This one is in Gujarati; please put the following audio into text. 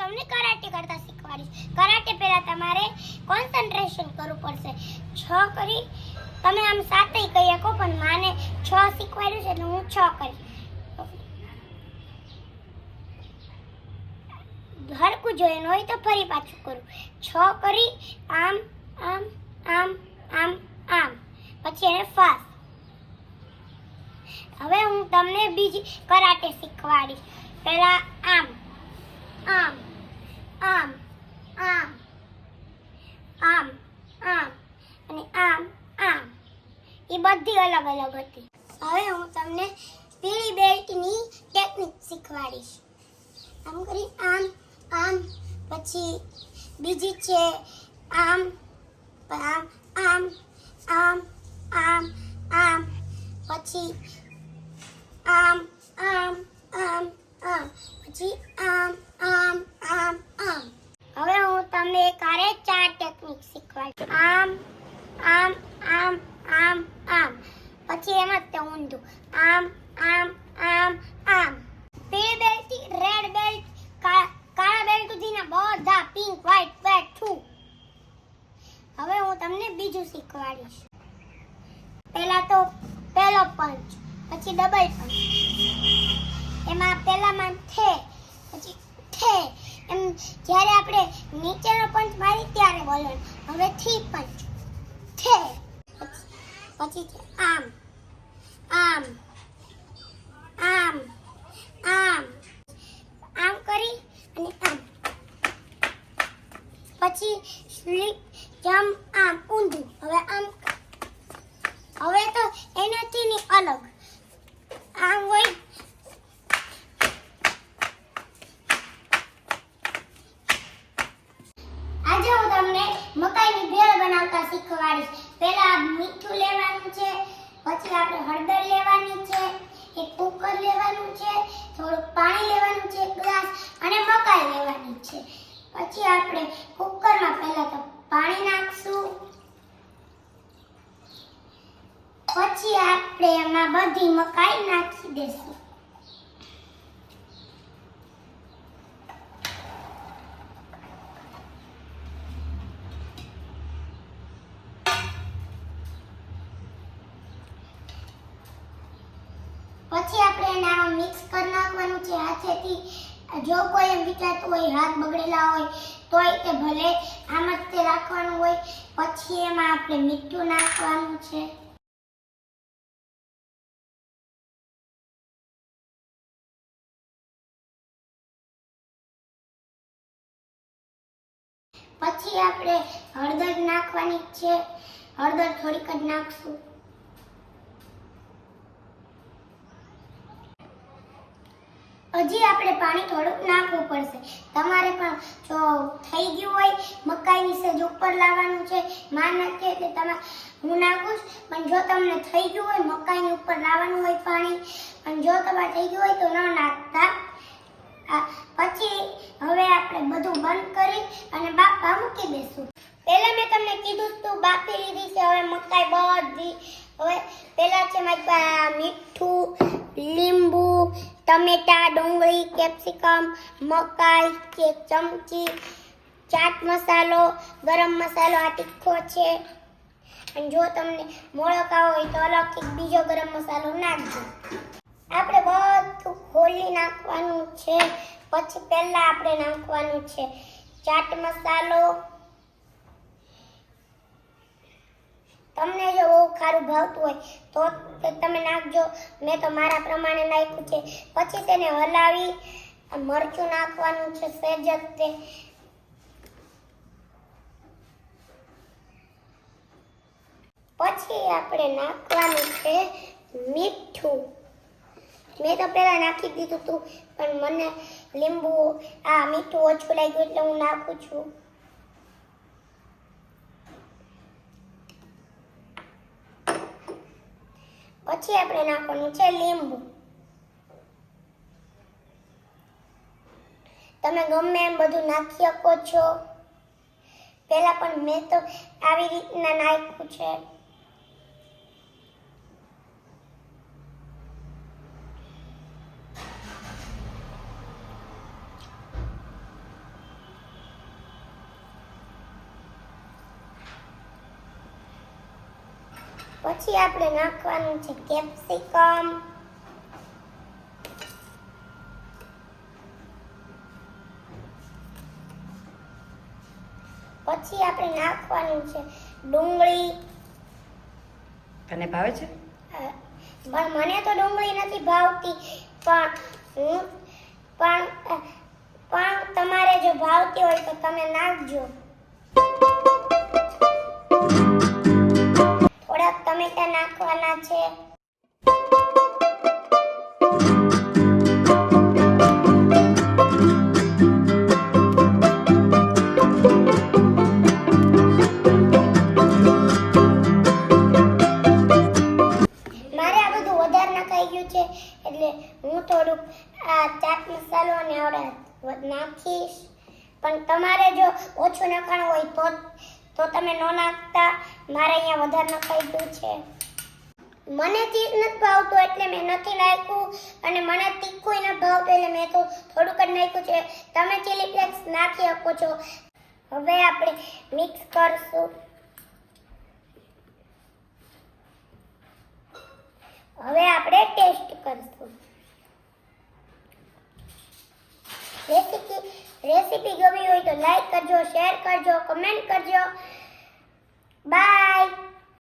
તમને કરાટે કરતા શીખવાડીશ. કરાટે પહેલા તમારે કોન્સન્ટ્રેશન કરવું પડશે. 6 કરી તમે આમ 7ય કહી શકો, પણ માને 6 શીખવાડ્યું છે એટલે હું 6 કરી હરકું જોઈને હોય તો ફરી પાછું કરું. 6 કરી આમ આમ આમ આમ આમ, પછી એને ફાસ્ટ. હવે હું તમને બીજી કરાટે શીખવાડીશ. પહેલા આમ આમ આમ આમ આમ આમ અને આમ આમ, એ બધી અલગ અલગ હતી. હવે હું તમને પીળી બેલ્ટની ટેકનિક શીખવાડીશ. આમ કરી આમ આમ, પછી બીજી છે આમ આમ આમ આમ આમ આમ, પછી આમ આમ આમ આમ, પછી આમ આમ આમ આમ. હવે હું તમને એકારે 4 ટેકનિક શીખવાડીશ. આમ આમ આમ આમ આમ, પછી એમ જ તે ઊંધું આમ આમ આમ આમ. પીળી બેલ્ટ, રેડ બેલ્ટ, કાળા બેલ્ટ સુધીના બધા પિંક વ્હાઈટ વ્હાઈટ છું. હવે હું તમને બીજું શીખવાડીશ. પહેલા તો પહેલો પંચ, પછી ડબલ પંચ. એમાં પહેલામાં થે, પછી થે, એમ જ્યારે આપણે નીચેનો પંચ મારી ત્યારે બોલવાનું. હવે થી પંચ થે, પછી આમ આમ આમ આમ આમ કરી અને આમ, પછી સ્લીપ જમ્પ આમ ઊંધું. હવે આમ, હવે તો એનાથી ની અલગ આમ હોય. આજે હું તમને મકાઈની ભેળ બનાવતા શીખવાડીશ. પહેલા મીઠું લેવાનું છે, પછી આપણે હળદર લેવાની છે, એક કુકર લેવાનું છે, થોડું પાણી લેવાનું છે 1 ગ્લાસ, અને મકાઈ લેવાની છે. પછી આપણે કુકરમાં પહેલા તો પાણી નાખશું, પછી આપણે એમાં બધી મકાઈ નાખી દેશું. પછી આપણે એને આમાં મિક્સ કરી નાખવાનું છે હાથેથી. જો કોઈ એમ વિચારતું હોય હાથ બગડેલા હોય તોય તે ભલે આમ જ તે રાખવાનું હોય. પછી એમાં આપણે મીઠું નાખવાનું છે. પછી આપણે હળદર નાખવાની છે. હળદર થોડીક જ નાખશું. હજી આપણે પાણી થોડુંક નાખવું પડશે. તમારે પણ જો થઈ ગયું હોય મકાઈની સેજ ઉપર લાવવાનું છે, માં નાખીએ એટલે તમે હું નાખું, પણ જો તમને થઈ ગયું હોય મકાઈની ઉપર લાવવાનું હોય પાણી, પણ જો તમારે થઈ ગયું હોય તો ન નાખતા. પછી હવે આપણે બધું બંધ કરી અને બાફવા મૂકી દેશું. પહેલા મેં તમને કીધું તું બાફી લીધી છે. હવે મકાઈ બધી, હવે પહેલા છે મારી મીઠું, લીંબુ, ટમેટા, ડુંગળી, કેપ્સિકમ, મકાઈ, 1 ચમચી, ચાટ મસાલો, ગરમ મસાલો, આ તીખો છે. અને જો તમને મોળો ખાવો હોય તો અલગથી બીજો ગરમ મસાલો નાખજો. આપણે બધું ખોલી નાખવાનું છે. પછી પહેલા આપણે નાખવાનું છે ચાટ મસાલો. તમને જો બહુ ખારું ભાવતું હોય તો તમે નાખજો. મેં તો મારા પ્રમાણે નાખ્યું છે. પછી તેને હલાવી મરચું નાખવાનું છે સહેજ જ તે. પછી આપણે નાખવાનું છે મીઠું. મેં તો પહેલા નાખી દીધું હતું, પણ મને લીંબુ મીઠું ઓછું લાગ્યું એટલે હું નાખું છું. પછી આપણે નાખવાનું છે લીંબુ. તમે ગમે એમ બધું નાખી શકો છો. પહેલા પણ મેં તો આવી રીતના નાખ્યું છે. પછી આપણે નાખવાનું છે કેપ્સિકમ, પછી આપણે નાખવાનું છે ડુંગળી. તને ભાવે છે? પણ મને તો ડુંગળી નથી ભાવતી, પણ તમારે જો ભાવતી હોય તો તમે નાખજો. થોડાક ટમેટા નાખવાના છે. મારે આ બધું વધારે નખાઈ ગયું છે એટલે હું થોડુંક આ ચાટ મસાલો અને આવડે નાખીશ. પણ તમારે જો ઓછું નખાણું હોય તો તમે ન નાખતા. મારે અહીંયા વધારે નખાઈ ગયું છે. મને ચીઝ નથી ભાવતું એટલે મેં નથી નાખ્યું, અને મને તીખું નથી ભાવતું એટલે મેં તો થોડુંક જ નાખ્યું છે. તમે ચીલી ફ્લેક્સ નાખી શકો છો. હવે આપણે મિક્સ કરશું. હવે આપણે ટેસ્ટ કરશું. રેસીપી ગમી હોય તો લાઈક કરજો, શેર કરજો, કમેન્ટ કરજો. બાય.